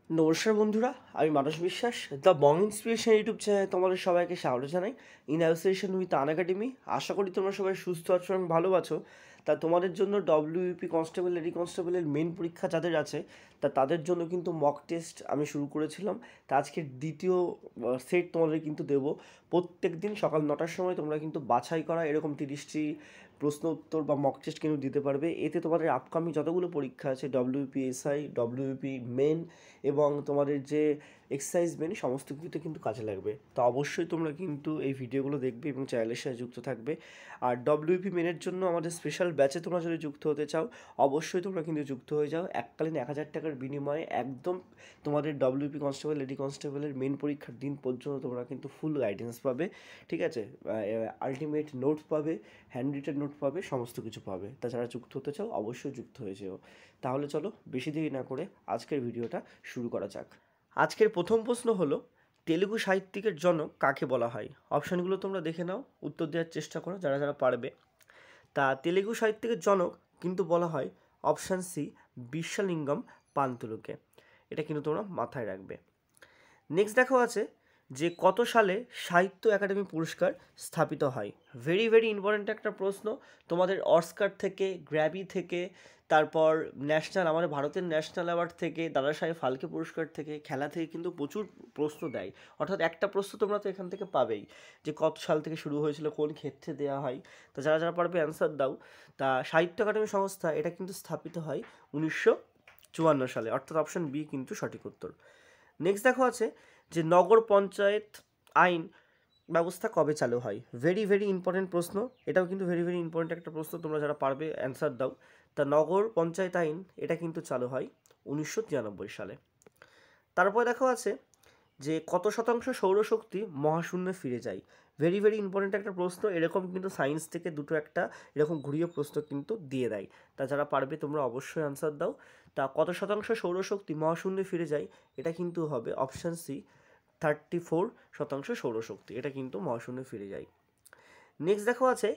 নমস্কার বন্ধুরা, আমি মানস বিশ্বাস। দ্য বং ইন্সপিরেশন ইউটিউব চ্যানেলে তোমাদের সবাইকে স্বাগত জানাই। In association with Unacademy. আশা করি তোমরা সবাই সুস্থ আছো এবং ভালো আছো। তা তোমাদের জন্য ডব্লিউপি কনস্টেবল, লেডি কনস্টেবলের মেন পরীক্ষা যাদের আছে তাদের জন্য কিন্তু মক টেস্ট আমি শুরু করেছিলাম। তা আজকের দ্বিতীয় সেট তোমাদের কিন্তু দেবো। প্রত্যেক দিন সকাল 9টার সময় তোমরা কিন্তু বাছাই করা এরকম 30টি প্রশ্ন উত্তর বা মক টেস্ট কিন্তু দিতে পারবে। এতে তোমাদের আপকামিং যতগুলো পরীক্ষা আছে, ডব্লিউপিএসআই, ডব্লিউপি মেন এবং তোমাদের যে এক্সারসাইজ মেন, সমস্ত কিছুতে কিন্তু কাজে লাগবে। তো অবশ্যই তোমরা কিন্তু এই ভিডিওগুলো দেখবে এবং চ্যানেলের সাথে যুক্ত থাকবে। আর ডব্লিউপি মেনের জন্য আমাদের স্পেশাল ব্যাচে তোমরা যদি যুক্ত হতে চাও, অবশ্যই তোমরা কিন্তু যুক্ত হয়ে যাও। এককালীন 1000 টাকার বিনিময়ে একদম তোমাদের ডব্লিউপি কনস্টেবল, লেডি কনস্টেবলের মেন পরীক্ষার দিন পর্যন্ত তোমরা কিন্তু ফুল গাইডেন্স পাবে। ঠিক আছে, আলটিমেট নোট পাবে, হ্যান্ড রিটেন নোট পাবে, সমস্ত কিছু পাবে। তা যারা যুক্ত হতে চাও অবশ্যই যুক্ত হয়ে যেও। তাহলে চলো বেশি দেরি না করে আজকের ভিডিওটা শুরু করা যাক। আজকের প্রথম প্রশ্ন হলো, তেলুগু সাহিত্যিকের জনক কাকে বলা হয়? অপশানগুলো তোমরা দেখে নাও, উত্তর দেওয়ার চেষ্টা করো যারা যারা পারবে। তা তেলুগু সাহিত্যিকের জনক কিন্তু বলা হয় অপশান সি, বিশ্বলিঙ্গম পান্তুলুকে। এটা কিন্তু তোমরা মাথায় রাখবে। নেক্সট দেখো আছে যে কত সালে সাহিত্য একাডেমি পুরস্কার স্থাপিত হয়? ভেরি ভেরি ইম্পর্ট্যান্ট একটা প্রশ্ন। তোমাদের অস্কার থেকে, গ্র্যাবি থেকে, তারপর ন্যাশনাল, আমাদের ভারতের ন্যাশনাল অ্যাওয়ার্ড থেকে, দাদা সাহেব ফালকে পুরস্কার থেকে, খেলা থেকে কিন্তু প্রচুর প্রশ্ন দেয়। অর্থাৎ একটা প্রশ্ন তোমরা তো এখান থেকে পাবেই, যে কত সাল থেকে শুরু হয়েছিল, কোন ক্ষেত্রে দেওয়া হয়। তো যারা যারা পারবে অ্যান্সার দাও। তা সাহিত্য একাডেমি সংস্থা এটা কিন্তু স্থাপিত হয় 1954 সালে, অর্থাৎ অপশন বি কিন্তু সঠিক উত্তর। নেক্সট দেখো আছে যে নগর পঞ্চায়েত আইন ব্যবস্থা কবে চালু হয়? ভেরি ভেরি ইম্পর্টেন্ট প্রশ্ন। এটাও কিন্তু ভেরি ভেরি ইম্পর্টেন্ট একটা প্রশ্ন, তোমরা যারা পারবে অ্যান্সার দাও। তা নগর পঞ্চায়েত আইন এটা কিন্তু চালু হয় 1993 সালে। তারপর দেখো আছে যে কত শতাংশ সৌরশক্তি মহাশূন্যে ফিরে যায়? ভেরি ভেরি ইম্পর্টেন্ট একটা প্রশ্ন। এরকম কিন্তু সায়েন্স থেকে দুটো একটা এরকম ঘুরিয়ে প্রশ্ন কিন্তু দিয়ে দেয়। তা যারা পারবে তোমরা অবশ্যই অ্যান্সার দাও। তা কত শতাংশ সৌরশক্তি মহাশূন্যে ফিরে যায়? এটা কিন্তু হবে অপশান সি, 34% সৌরশক্তি এটা কিন্তু মহাশূন্যে ফিরে যায়। নেক্সট দেখো আছে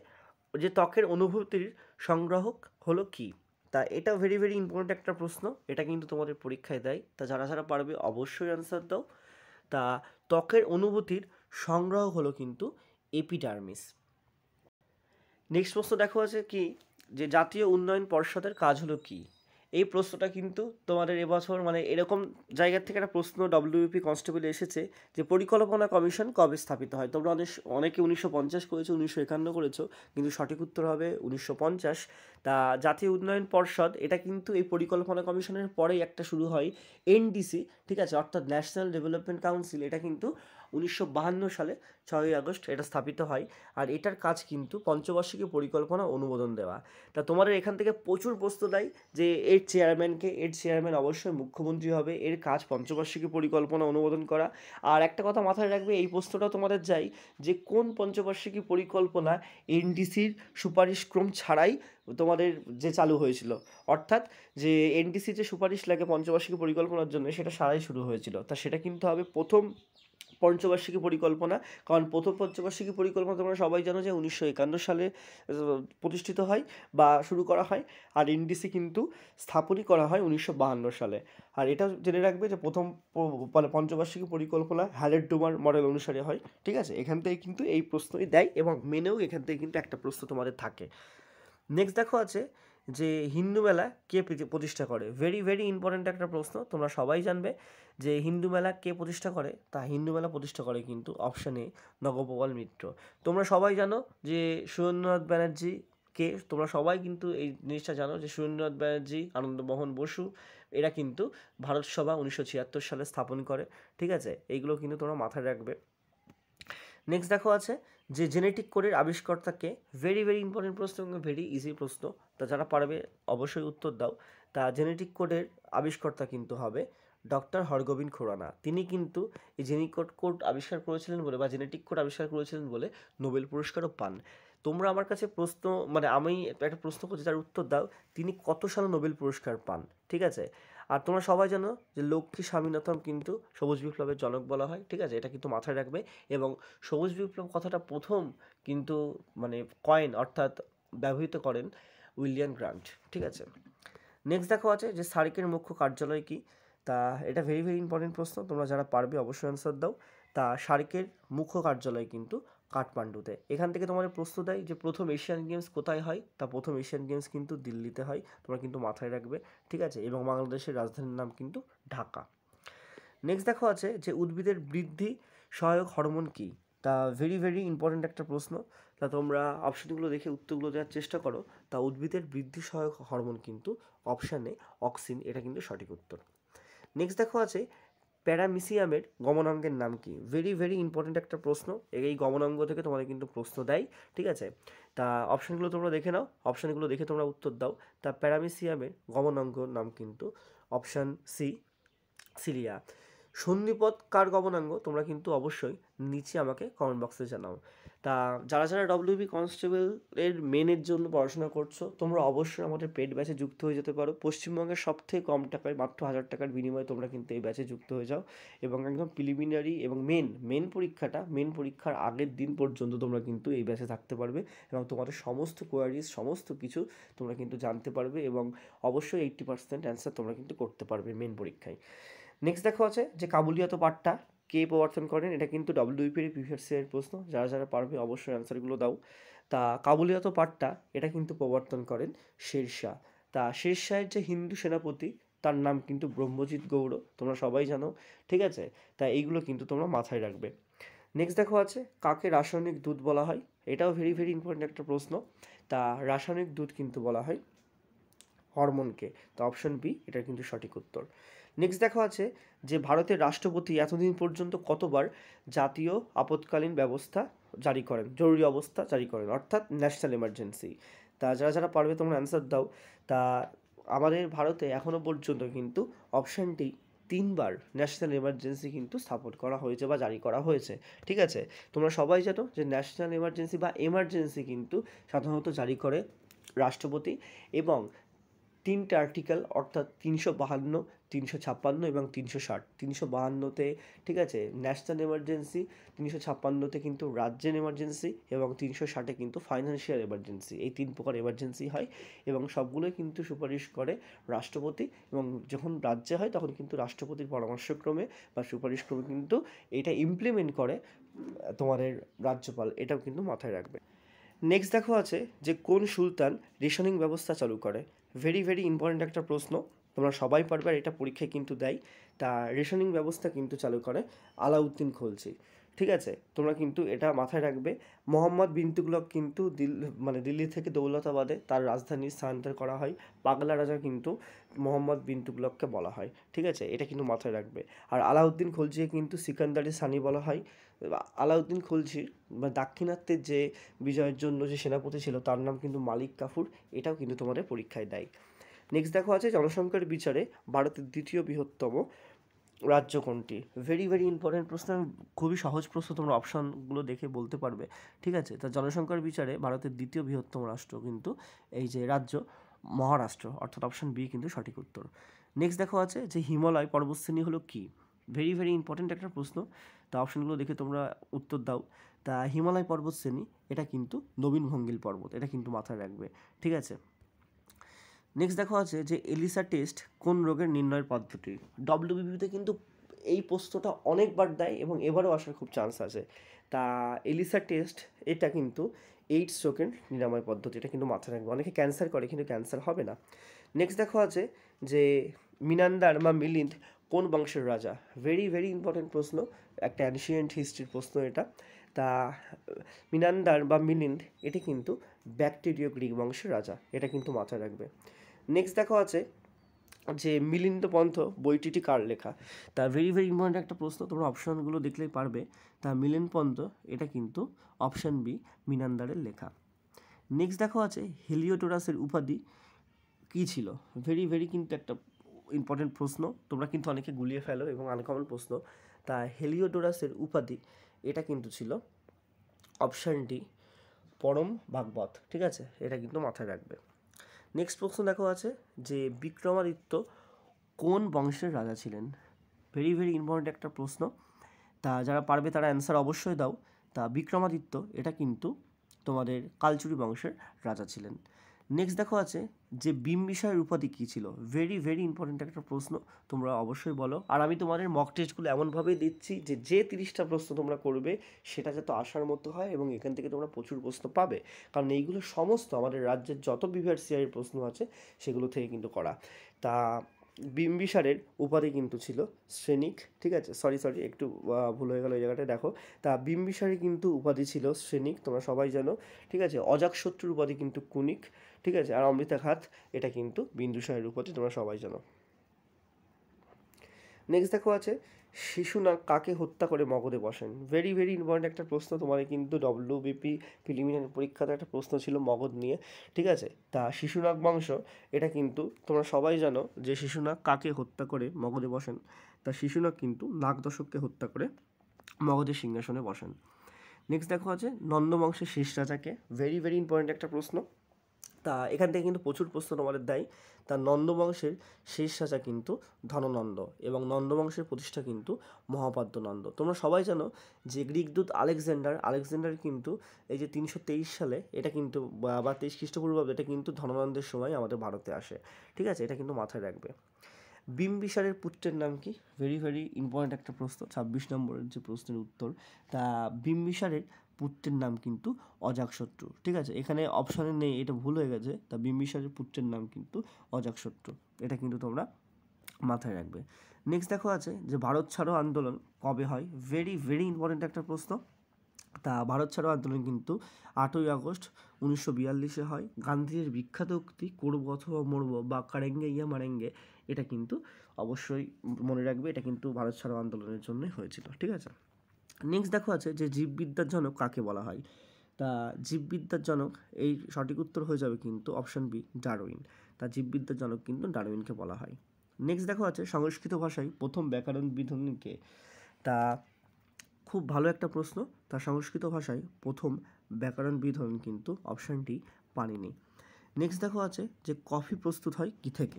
যে ত্বকের অনুভূতির সংগ্রাহক হলো কি? তা এটা ভেরি ভেরি ইম্পর্টেন্ট একটা প্রশ্ন, এটা কিন্তু তোমাদের পরীক্ষায় দেয়। তা যারা যারা পারবে অবশ্যই অ্যান্সার দাও। তা ত্বকের অনুভূতির সংগ্রহ হলো কিন্তু এপিডার্মিস। নেক্সট প্রশ্ন দেখো আছে কি, যে জাতীয় উন্নয়ন পর্ষদের কাজ হলো কি? এই প্রশ্নটা কিন্তু তোমাদের এবছর মানে এরকম জায়গার থেকে একটা প্রশ্ন ডব্লিউপি কনস্টেবল এসেছে যে পরিকল্পনা কমিশন কবে স্থাপিত হয়? তোমরা অনেকে 1950 করেছো, 1951 করেছো, কিন্তু সঠিক উত্তর হবে 1950। তা জাতীয় উন্নয়ন পর্ষদ এটা কিন্তু এই পরিকল্পনা কমিশনের পরেই একটা শুরু হয়, এনডিসি। ঠিক আছে, অর্থাৎ ন্যাশনাল ডেভেলপমেন্ট কাউন্সিল। এটা কিন্তু 1952 সালে 6ই আগস্ট এটা স্থাপিত হয়। আর এটার কাজ কিন্তু পঞ্চবার্ষিকী পরিকল্পনা অনুমোদন দেওয়া। তা তোমাদের এখান থেকে প্রচুর প্রশ্ন দেয় যে এর চেয়ারম্যান অবশ্যই মুখ্যমন্ত্রী হবে, এর কাজ পঞ্চবার্ষিকী পরিকল্পনা অনুমোদন করা। আর একটা কথা মাথায় রাখবে, এই প্রশ্নটা তোমাদের যাই যে কোন পঞ্চবার্ষিকী পরিকল্পনা এনডিসির সুপারিশক্রম ছাড়াই তোমাদের যে চালু হয়েছিল, অর্থাৎ যে এনডিসি যে সুপারিশ লাগে পঞ্চবার্ষিকী পরিকল্পনার জন্য সেটা সারাই শুরু হয়েছিল। তা সেটা কিন্তু হবে প্রথম পঞ্চবার্ষিকী পরিকল্পনা। কারণ প্রথম পঞ্চবার্ষিকী পরিকল্পনা তোমরা সবাই জানো যে 1951 সালে প্রতিষ্ঠিত হয় বা শুরু করা হয়। আর এনডিসি কিন্তু স্থাপনই করা হয় 1952 সালে। আর এটা জেনে রাখবে যে প্রথম মানে পঞ্চবার্ষিকী পরিকল্পনা হ্যালেট ডুমার মডেল অনুসারে হয়। ঠিক আছে, এখান থেকে কিন্তু এই প্রশ্নই দেয় এবং মেনেও এখান থেকে কিন্তু একটা প্রশ্ন তোমাদের থাকে। নেক্সট দেখো আছে যে হিন্দু মেলা কে প্রতিষ্ঠা করে? ভেরি ভেরি ইম্পর্ট্যান্ট একটা প্রশ্ন, তোমরা সবাই জানবে যে হিন্দু মেলা কে প্রতিষ্ঠা করে। তা হিন্দু মেলা প্রতিষ্ঠা করে কিন্তু অপশান এ, নগরগোপাল মিত্র। তোমরা সবাই জানো যে সুরেন্দ্রনাথ ব্যানার্জি কে, তোমরা সবাই কিন্তু এই জিনিসটা জানো যে সুরেন্দ্রনাথ ব্যানার্জি, আনন্দমোহন বসু এরা কিন্তু ভারত সভা 1976 সালে স্থাপন করে। ঠিক আছে, এইগুলো কিন্তু তোমরা মাথায় রাখবে। নেক্সট দেখো আছে যে জেনেটিক কোডের আবিষ্কর্তাকে? ভেরি ভেরি ইম্পর্টেন্ট প্রশ্ন এবং ভেরি ইজি প্রশ্ন। তা যারা পারবে অবশ্যই উত্তর দাও। তা জেনেটিক কোডের আবিষ্কর্তা কিন্তু হবে ডক্টর হরগোবিন্দ খুরানা। তিনি কিন্তু এই জেনেটিক কোড আবিষ্কার করেছিলেন বলে বা জেনেটিক কোড আবিষ্কার করেছিলেন বলে নোবেল পুরস্কারও পান। তোমরা আমার কাছে প্রশ্ন মানে আমি একটা প্রশ্ন করছি, তার উত্তর দাও, তিনি কত সালে নোবেল পুরস্কার পান? ঠিক আছে, আর তোমরা সবাই জানো যে লক্ষ্মী স্বামীনাথন কিন্তু সবুজ বিপ্লবের জনক বলা হয়। ঠিক আছে, এটা কিন্তু মাথায় রাখবে। এবং সবুজ বিপ্লব কথাটা প্রথম কিন্তু মানে কয়েন অর্থাৎ ব্যবহৃত করেন উইলিয়াম গ্রান্ট। ঠিক আছে, নেক্সট দেখো আছে যে সার্কের মুখ্য কার্যালয় কি? তা এটা ভেরি ভেরি ইম্পর্টেন্ট প্রশ্ন, তোমরা যারা পারবে অবশ্যই অ্যান্সার দাও। তা সার্কের মুখ্য কার্যালয় কিন্তু কাঠমান্ডুতে। এখান থেকে তোমাদের প্রশ্ন দেয় যে প্রথম এশিয়ান গেমস কোথায় হয়, তা প্রথম এশিয়ান গেমস কিন্তু দিল্লিতে হয়, তোমরা কিন্তু মাথায় রাখবে, ঠিক আছে। এবং বাংলাদেশের রাজধানীর নাম কিন্তু ঢাকা। নেক্সট দেখো আছে যে উদ্ভিদের বৃদ্ধি সহায়ক হরমোন কী, তা ভেরি ভেরি ইম্পর্ট্যান্ট একটা প্রশ্ন। তা তোমরা অপশানগুলো দেখে উত্তরগুলো দেওয়ার চেষ্টা করো। তা উদ্ভিদের বৃদ্ধি সহায়ক হরমোন কিন্তু অপশানে অক্সিন, এটা কিন্তু সঠিক উত্তর। নেক্সট দেখো আছে প্যারামিসিয়ামের গমনাঙ্গের নাম কি, ভেরি ভেরি ইম্পর্ট্যান্ট একটা প্রশ্ন। এই গমনাঙ্গ থেকে তোমাদের কিন্তু প্রশ্ন দেয়, ঠিক আছে। তা অপশানগুলো তোমরা দেখে নাও, অপশানগুলো দেখে তোমরা উত্তর দাও। তা প্যারামিসিয়ামের গমনাঙ্গ নাম কিন্তু অপশান সি, সিলিয়া। সন্ধিপথ কার গমনাঙ্গ, তোমরা কিন্তু অবশ্যই নিচে আমাকে কমেন্ট বক্সে জানাও। তা যারা যারা ডব্লিউবি কনস্টেবলের মেনের জন্য পড়াশোনা করছো, তোমরা অবশ্যই আমাদের পেড ব্যাচে যুক্ত হয়ে যেতে পারো। পশ্চিমবঙ্গের সবথেকে কম টাকায়, মাত্র 1000 টাকার বিনিময়ে তোমরা কিন্তু এই ব্যাচে যুক্ত হয়ে যাও। এবং একদম প্রিলিমিনারি এবং মেন পরীক্ষার আগের দিন পর্যন্ত তোমরা কিন্তু এই ব্যাচে থাকতে পারবে এবং তোমাদের সমস্ত কোয়ারিজ, সমস্ত কিছু তোমরা কিন্তু জানতে পারবে এবং অবশ্যই 80% অ্যান্সার তোমরা কিন্তু করতে পারবে মেন পরীক্ষায়। নেক্সট দেখো আছে যে কাবুলিয়াত পাঠটা কে প্রবর্তন করেন, এটা কিন্তু ডব্লিউপির প্রিভিয়াস ইয়ারের প্রশ্ন, যারা যারা পারবে অবশ্যই অ্যান্সারগুলো দাও। তা কাবুলিয়াত পাঠটা এটা কিন্তু প্রবর্তন করেন শেরশাহ। তা শেরশাহের যে হিন্দু সেনাপতি তার নাম কিন্তু ব্রহ্মজিৎ গৌড়, তোমরা সবাই জানো, ঠিক আছে। তা এইগুলো কিন্তু তোমরা মাথায় রাখবে। নেক্সট দেখো আছে কাকে রাসায়নিক দুধ বলা হয়, এটাও ভেরি ভেরি ইম্পর্টেন্ট একটা প্রশ্ন। তা রাসায়নিক দুধ কিন্তু বলা হয় হরমোনকে, তো অপশন বি এটা কিন্তু সঠিক উত্তর। নেক্সট দেখা আছে যে ভারতের রাষ্ট্রপতি এতদিন পর্যন্ত কতবার জাতীয় আপৎকালীন ব্যবস্থা জারি করেন, জরুরি অবস্থা জারি করেন, অর্থাৎ ন্যাশনাল এমার্জেন্সি। তা যারা যারা পারবে তোমরা অ্যান্সার দাও। তা আমাদের ভারতে এখনও পর্যন্ত কিন্তু অপশানটি 3বার ন্যাশনাল এমার্জেন্সি কিন্তু স্থাপন করা হয়েছে বা জারি করা হয়েছে, ঠিক আছে। তোমরা সবাই জানো যে ন্যাশনাল এমার্জেন্সি বা এমার্জেন্সি কিন্তু সাধারণত জারি করে রাষ্ট্রপতি এবং 3টে আর্টিকেল অর্থাৎ 352, 356 এবং 360। 352তে, ঠিক আছে, ন্যাশনাল এমার্জেন্সি, 356তে কিন্তু রাজ্যের এমার্জেন্সি এবং 360-এ কিন্তু ফাইন্যান্সিয়াল এমার্জেন্সি, এই 3 প্রকার এমার্জেন্সি হয় এবং সবগুলোই কিন্তু সুপারিশ করে রাষ্ট্রপতি। এবং যখন রাজ্যে হয় তখন কিন্তু রাষ্ট্রপতির পরামর্শক্রমে বা সুপারিশক্রমে কিন্তু এটা ইমপ্লিমেন্ট করে তোমাদের রাজ্যপাল, এটাও কিন্তু মাথায় রাখবে। নেক্সট দেখো আছে যে কোন সুলতান রেশনিং ব্যবস্থা চালু করে, ভেরি ভেরি ইম্পর্ট্যান্ট একটা প্রশ্ন, তোমরা সবাই পারবে আর এটা পরীক্ষায় কিন্তু দেয়। তা রেশনিং ব্যবস্থা কিন্তু চালু করে আলাউদ্দিন খলজি, ঠিক আছে। তোমরা কিন্তু এটা মাথায় রাখবে। মোহাম্মদ বিন তুগলক কিন্তু দিল্লি থেকে দৌলতাবাদে তার রাজধানী স্থানান্তর করা হয়, পাগলা রাজা কিন্তু মোহাম্মদ বিন তুগলককে বলা হয়, ঠিক আছে, এটা কিন্তু মাথায় রাখবে। আর আলাউদ্দিন খলজিকে কিন্তু সিকান্দারি সানি বলা হয়। আলাউদ্দিন খলজির দাক্ষিণাত্যের যে বিজয়ের জন্য যে সেনাপতি ছিল তার নাম কিন্তু মালিক কাফুর, এটাও কিন্তু তোমাদের পরীক্ষায় দেয়। নেক্সট দেখো আছে জনসংখ্যার বিচারে ভারতের দ্বিতীয় বৃহত্তম রাজ্য কোনটি, ভেরি ভেরি ইম্পর্টেন্ট প্রশ্ন, খুবই সহজ প্রশ্ন, তোমরা অপশানগুলো দেখে বলতে পারবে, ঠিক আছে। তা জনসংখ্যার বিচারে ভারতের দ্বিতীয় বৃহত্তম রাষ্ট্র কিন্তু এই যে রাজ্য মহারাষ্ট্র, অর্থাৎ অপশান বি কিন্তু সঠিক উত্তর। নেক্সট দেখো আছে যে হিমালয় পর্বতশ্রেণী হলো কি, ভেরি ভেরি ইম্পর্টেন্ট একটা প্রশ্ন। তা অপশানগুলো দেখে তোমরা উত্তর দাও। তা হিমালয় পর্বতশ্রেণী এটা কিন্তু নবীন ভঙ্গিল পর্বত, এটা কিন্তু মাথায় রাখবে, ঠিক আছে। নেক্সট দেখো আছে যে এলিসা টেস্ট কোন রোগের নির্ণয়ের পদ্ধতি, ডব্লিউবিপিতে কিন্তু এই প্রশ্নটা অনেকবার দেয় এবং এবারও আসার খুব চান্স আছে। তা এলিসা টেস্ট এটা কিন্তু এইডস রোগের নিরাময় পদ্ধতি, এটা কিন্তু মাথায় রাখবে। অনেকে ক্যান্সার করে কিন্তু ক্যান্সার হবে না। নেক্সট দেখো আছে যে মিনান্দার বা মিলিন্দ কোন বংশের রাজা, ভেরি ভেরি ইম্পর্টেন্ট প্রশ্ন, একটা অ্যানশিয়েন্ট হিস্ট্রির প্রশ্ন এটা। তা মিনান্দার বা মিলিন্দ এটি কিন্তু ব্যাকটেরীয় গ্রিক বংশের রাজা, এটা কিন্তু মাথায় রাখবে। নেক্সট দেখো আছে যে মিলিন্দ পন্থ বইটি কার লেখা, তা ভেরি ভেরি ইম্পর্টেন্ট একটা প্রশ্ন, তোমরা অপশানগুলো দেখলেই পারবে। তা মিলিন্দ পন্থ এটা কিন্তু অপশান বি মিনান্দারের লেখা। নেক্সট দেখো আছে হেলিওডোরাসের উপাধি কী ছিল, ভেরি ভেরি কিন্তু একটা ইম্পর্টেন্ট প্রশ্ন, তোমরা কিন্তু অনেকে গুলিয়ে ফেলো এবং আনকমন প্রশ্ন। তা হেলিওডোরাসের উপাধি এটা কিন্তু ছিল অপশান ডি পরম ভাগবত, ঠিক আছে, এটা কিন্তু মাথায় রাখবে। নেক্সট প্রশ্ন দেখো আছে যে বিক্রমাদিত্য কোন বংশের রাজা ছিলেন, ভেরি ভেরি ইম্পর্টেন্ট একটা প্রশ্ন। তা যারা পারবে তারা অ্যান্সার অবশ্যই দাও। তা বিক্রমাদিত্য এটা কিন্তু তোমাদের কালচুরি বংশের রাজা ছিলেন। নেক্সট দেখো আছে যে বিম্বিসারের উপাধি কী ছিল, ভেরি ভেরি ইম্পর্টেন্ট একটা প্রশ্ন, তোমরা অবশ্যই বলো। আর আমি তোমাদের মক টেস্টগুলো এমনভাবেই দিচ্ছি যে 30টা প্রশ্ন তোমরা করবে সেটা যাতে আসার মতো হয় এবং এখান থেকে তোমরা প্রচুর প্রশ্ন পাবে, কারণ এইগুলো সমস্ত আমাদের রাজ্যের যত বিভাগ সিআইয়ের প্রশ্ন আছে সেগুলো থেকে কিন্তু করা। তা বিম্বিসারের উপাধি কিন্তু ছিল শ্রেণিক, ঠিক আছে, সরি একটু ভুল হয়ে গেল এই জায়গাটায়, দেখো। তা বিম্বিসারের কিন্তু উপাধি ছিল শ্রেণিক, তোমরা সবাই জানো, ঠিক আছে। অজাতশত্রুর উপাধি কিন্তু কুনিক, ঠিক আছে। আর অমৃতাঘাত এটা কিন্তু বিন্দুসারের উপাধি, তোমরা সবাই জানো। নেক্সট দেখো আছে শিশুনাগ কাকে হত্যা করে মগধে বসেন, ভেরি ভেরি ইম্পর্টেন্ট একটা প্রশ্ন, তোমাদের কিন্তু ডব্লিউবিপি প্রিলিমিনারি পরীক্ষাতে একটা প্রশ্ন ছিল মগধ নিয়ে, ঠিক আছে। তা শিশুনাগ বংশ এটা কিন্তু তোমরা সবাই জানো যে শিশুনাগ কাকে হত্যা করে মগধে বসেন, তা শিশুনাগ কিন্তু নাগদশককে হত্যা করে মগধের সিংহাসনে বসেন। নেক্সট দেখো আছে নন্দবংশের শেষ রাজাকে, ভেরি ভেরি ইম্পর্টেন্ট একটা প্রশ্ন, তা এখান থেকে কিন্তু প্রচুর প্রশ্ন তোমাদের দেয়। তা নন্দবংশের শেষ রাজা কিন্তু ধননন্দ এবং নন্দবংশের প্রতিষ্ঠা কিন্তু মহাপাদ্য নন্দ। তোমরা সবাই জানো যে গ্রিক দূত আলেকজান্ডার কিন্তু এই যে 323 সালে এটা কিন্তু বা 23 খ্রিস্টপূর্বাব্দে এটা কিন্তু ধননন্দের সময় আমাদের ভারতে আসে, ঠিক আছে, এটা কিন্তু মাথায় রাখবে। বিম্বিসারের পুত্রের নাম কি, ভেরি ভেরি ইম্পর্ট্যান্ট একটা প্রশ্ন, 26 নম্বরের যে প্রশ্নের উত্তর। তা বিম্বিসারের পুত্রের নাম কিন্তু অজাতশত্রু, ঠিক আছে, এখানে অপশানে নেই, এটা ভুল হয়ে গেছে। তা বিম্বিসারের পুত্রের নাম কিন্তু অজাতশত্রু, এটা কিন্তু তোমরা মাথায় রাখবে। নেক্সট দেখো আছে যে ভারত ছাড়ো আন্দোলন কবে হয়, ভেরি ভেরি ইম্পর্ট্যান্ট একটা প্রশ্ন। তা ভারত ছাড়ো আন্দোলন কিন্তু 8ই আগস্ট 1942 হয়। গান্ধীজির বিখ্যাত উক্তি করবো অথবা মরবো বা কারেঙ্গে ইয়া মারেঙ্গে, এটা কিন্তু অবশ্যই মনে রাখবে, এটা কিন্তু ভারত ছাড়ো আন্দোলনের জন্যই হয়েছিল, ঠিক আছে। নেক্সট দেখো আছে যে জীববিদ্যার জনক কাকে বলা হয়, তা জীববিদ্যার জনক এই সঠিক উত্তর হয়ে যাবে কিন্তু অপশান বি ডারউইন, তা জীববিদ্যার জনক কিন্তু ডারউইনকে বলা হয়। নেক্সট দেখো আছে সংস্কৃত ভাষায় প্রথম ব্যাকরণ বিধানকে, তা খুব ভালো একটা প্রশ্ন, তা সংস্কৃত ভাষায় প্রথম ব্যাকরণ বিধান কিন্তু অপশানটি পানিনি। নেক্সট দেখো আছে যে কফি প্রস্তুত হয় কী থেকে,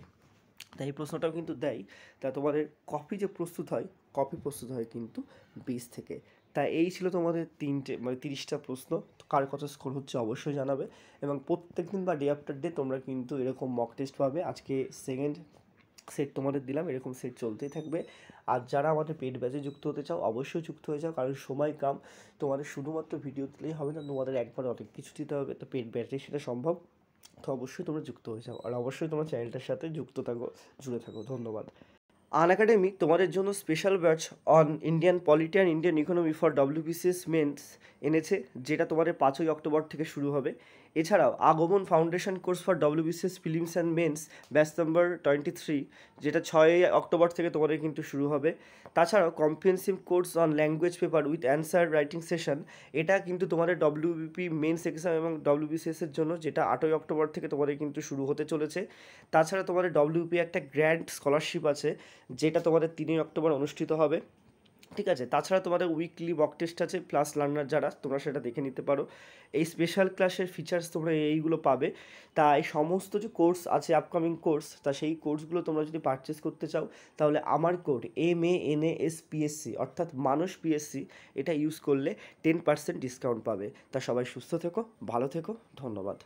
তাই এই প্রশ্নটাও কিন্তু দেয়। তা তোমাদের কফি যে প্রস্তুত হয়, কফি প্রস্তুত হয় কিন্তু বীজ থেকে। তা এই ছিল তোমাদের 30টা প্রশ্ন, কার কত স্কোর হচ্ছে অবশ্যই জানাবে, এবং প্রত্যেক দিন বা ডে আফটার ডে তোমরা কিন্তু এরকম মক টেস্ট পাবে। আজকে সেকেন্ড সেট তোমাদের দিলাম, এরকম সেট চলতেই থাকবে। আর যারা আমাদের পেড ব্যাচে যুক্ত হতে চাও অবশ্যই যুক্ত হয়ে যাও, কারণ সময় কম, তোমাদের শুধুমাত্র ভিডিও দিলেই হবে না, তোমাদের একবার অনেক কিছু দিতে হবে, তো পেড ব্যাচে সেটা সম্ভব। তো অবশ্যই তোমরা যুক্ত হয়ে যাও, আর অবশ্যই তোমার চ্যানেলটার সাথে যুক্ত থাকো, জুড়ে থাকো। ধন্যবাদ। আনএকাডেমি তোমাদের জন্য special batch on Indian polity and Indian economy for WBCS mains এনেছে, যেটা তোমাদের 5ই অক্টোবর থেকে শুরু হবে। এছাড়াও আগমন foundation course for WBCS ফিলিমস and men's batch number 23, যেটা 6ই অক্টোবর থেকে তোমাদের কিন্তু শুরু হবে। তাছাড়াও comprehensive course on language paper with answer writing session, এটা কিন্তু তোমাদের WBP মেন্স এক্সাম এবং WBCS-এর জন্য, যেটা 8ই অক্টোবর থেকে তোমাদের কিন্তু শুরু হতে চলেছে। তাছাড়া তোমাদের WBP একটা গ্র্যান্ড স্কলারশিপ আছে, যেটা তোমাদের 3ই অক্টোবর অনুষ্ঠিত হবে, ঠিক আছে। তাছাড়া তোমাদের উইকলি মক টেস্ট আছে, প্লাস লার্নার যারা তোমরা সেটা দেখে নিতে পারো। এই স্পেশাল ক্লাসের ফিচার্স তোমরা এইগুলো পাবে। তা এই সমস্ত যে কোর্স আছে আপকামিং কোর্স, তা সেই কোর্সগুলো তোমরা যদি পারচেস করতে চাও তাহলে আমার কোড MANASPSC অর্থাৎ মানুষ PSC এটা ইউজ করলে 10% ডিসকাউন্ট পাবে। তা সবাই সুস্থ থেকো, ভালো থেকো, ধন্যবাদ।